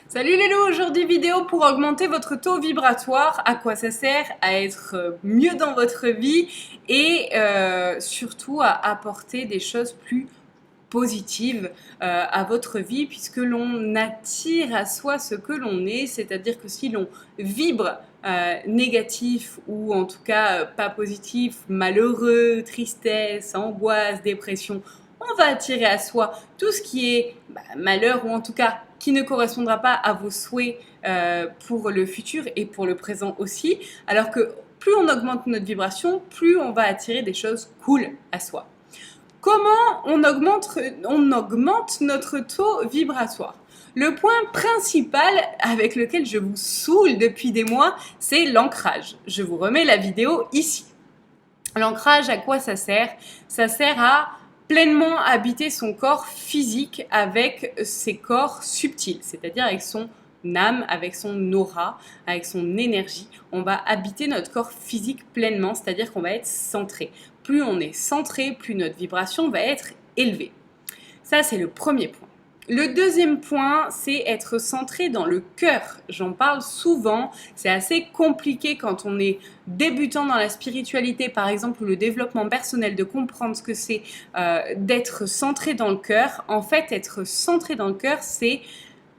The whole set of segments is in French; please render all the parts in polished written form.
Salut les loups, aujourd'hui vidéo pour augmenter votre taux vibratoire. À quoi ça sert? À être mieux dans votre vie et surtout à apporter des choses plus positives à votre vie puisque l'on attire à soi ce que l'on est, c'est-à-dire que si l'on vibre négatif ou en tout cas pas positif, malheureux, tristesse, angoisse, dépression, on va attirer à soi tout ce qui est malheur ou en tout cas qui ne correspondra pas à vos souhaits pour le futur et pour le présent aussi. Alors que plus on augmente notre vibration, plus on va attirer des choses cool à soi. Comment on augmente notre taux vibratoire? Le point principal avec lequel je vous saoule depuis des mois, c'est l'ancrage. Je vous remets la vidéo ici. L'ancrage, à quoi ça sert? Ça sert à pleinement habiter son corps physique avec ses corps subtils, c'est-à-dire avec son âme, avec son aura, avec son énergie. On va habiter notre corps physique pleinement, c'est-à-dire qu'on va être centré. Plus on est centré, plus notre vibration va être élevée. Ça, c'est le premier point. Le deuxième point, c'est être centré dans le cœur. J'en parle souvent, c'est assez compliqué quand on est débutant dans la spiritualité, par exemple, ou le développement personnel, de comprendre ce que c'est d'être centré dans le cœur. En fait, être centré dans le cœur, c'est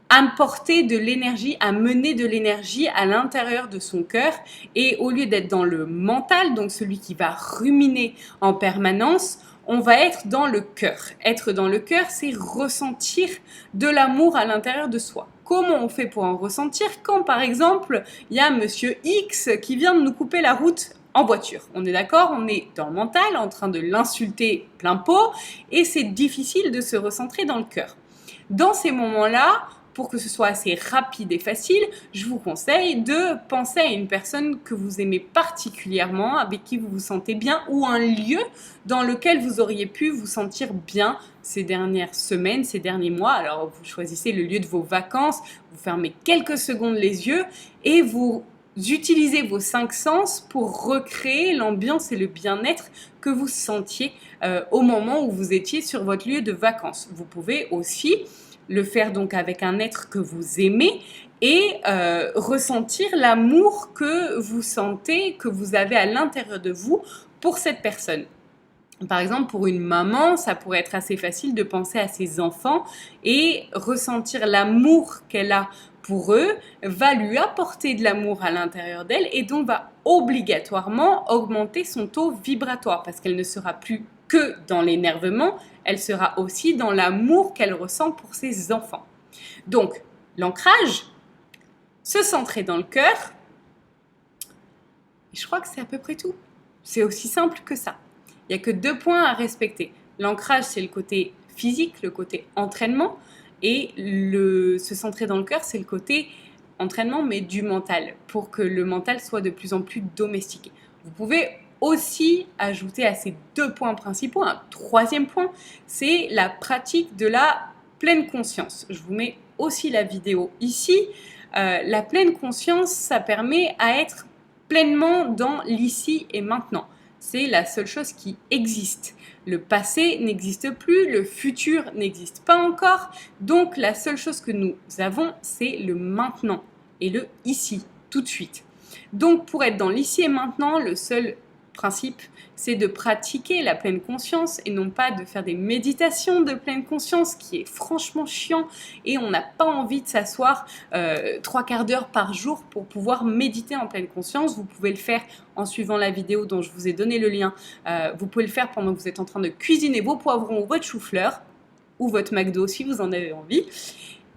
apporter de l'énergie, à mener de l'énergie à l'intérieur de son cœur et au lieu d'être dans le mental, donc celui qui va ruminer en permanence, on va être dans le cœur. Être dans le cœur, c'est ressentir de l'amour à l'intérieur de soi. Comment on fait pour en ressentir quand, par exemple, il y a Monsieur X qui vient de nous couper la route en voiture? On est d'accord, on est dans le mental, en train de l'insulter plein pot, et c'est difficile de se recentrer dans le cœur. Dans ces moments-là, pour que ce soit assez rapide et facile, je vous conseille de penser à une personne que vous aimez particulièrement, avec qui vous vous sentez bien, ou un lieu dans lequel vous auriez pu vous sentir bien ces dernières semaines, ces derniers mois. Alors vous choisissez le lieu de vos vacances, vous fermez quelques secondes les yeux et vous utilisez vos 5 sens pour recréer l'ambiance et le bien-être que vous sentiez au moment où vous étiez sur votre lieu de vacances. Vous pouvez aussi le faire donc avec un être que vous aimez et ressentir l'amour que vous sentez, que vous avez à l'intérieur de vous pour cette personne. Par exemple, pour une maman, ça pourrait être assez facile de penser à ses enfants et ressentir l'amour qu'elle a pour eux, va lui apporter de l'amour à l'intérieur d'elle et donc va obligatoirement augmenter son taux vibratoire parce qu'elle ne sera plus que dans l'énervement, elle sera aussi dans l'amour qu'elle ressent pour ses enfants. Donc, l'ancrage, se centrer dans le cœur, je crois que c'est à peu près tout. C'est aussi simple que ça. Il n'y a que 2 points à respecter. L'ancrage, c'est le côté physique, le côté entraînement, et se centrer dans le cœur, c'est le côté entraînement, mais du mental, pour que le mental soit de plus en plus domestiqué. Vous pouvez aussi ajouter à ces 2 points principaux un 3e point, c'est la pratique de la pleine conscience. Je vous mets aussi la vidéo ici. La pleine conscience, ça permet à être pleinement dans l'ici et maintenant. C'est la seule chose qui existe. Le passé n'existe plus, le futur n'existe pas encore. Donc la seule chose que nous avons, c'est le maintenant et le ici, tout de suite. Donc pour être dans l'ici et maintenant, le seul principe, c'est de pratiquer la pleine conscience et non pas de faire des méditations de pleine conscience, qui est franchement chiant et on n'a pas envie de s'asseoir 3/4 d'heure par jour pour pouvoir méditer en pleine conscience. Vous pouvez le faire en suivant la vidéo dont je vous ai donné le lien. Vous pouvez le faire pendant que vous êtes en train de cuisiner vos poivrons ou votre chou-fleur ou votre McDo si vous en avez envie.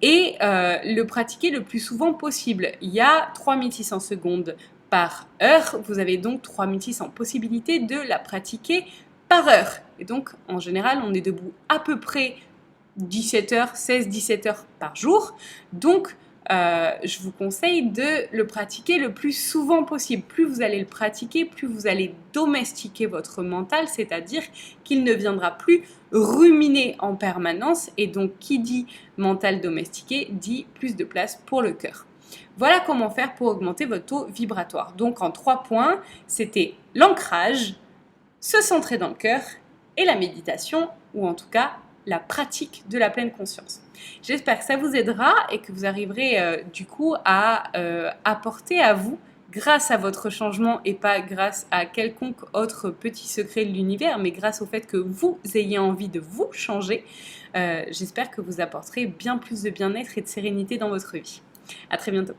Et le pratiquer le plus souvent possible. Il y a 3600 secondes par heure, vous avez donc 3600 possibilités de la pratiquer par heure. Et donc, en général, on est debout à peu près 17 heures, 16-17 heures par jour. Donc, je vous conseille de le pratiquer le plus souvent possible. Plus vous allez le pratiquer, plus vous allez domestiquer votre mental, c'est-à-dire qu'il ne viendra plus ruminer en permanence. Et donc, qui dit mental domestiqué, dit plus de place pour le cœur. Voilà comment faire pour augmenter votre taux vibratoire. Donc en 3 points, c'était l'ancrage, se centrer dans le cœur et la méditation, ou en tout cas la pratique de la pleine conscience. J'espère que ça vous aidera et que vous arriverez du coup à apporter à vous, grâce à votre changement et pas grâce à quelconque autre petit secret de l'univers, mais grâce au fait que vous ayez envie de vous changer, j'espère que vous apporterez bien plus de bien-être et de sérénité dans votre vie. À très bientôt.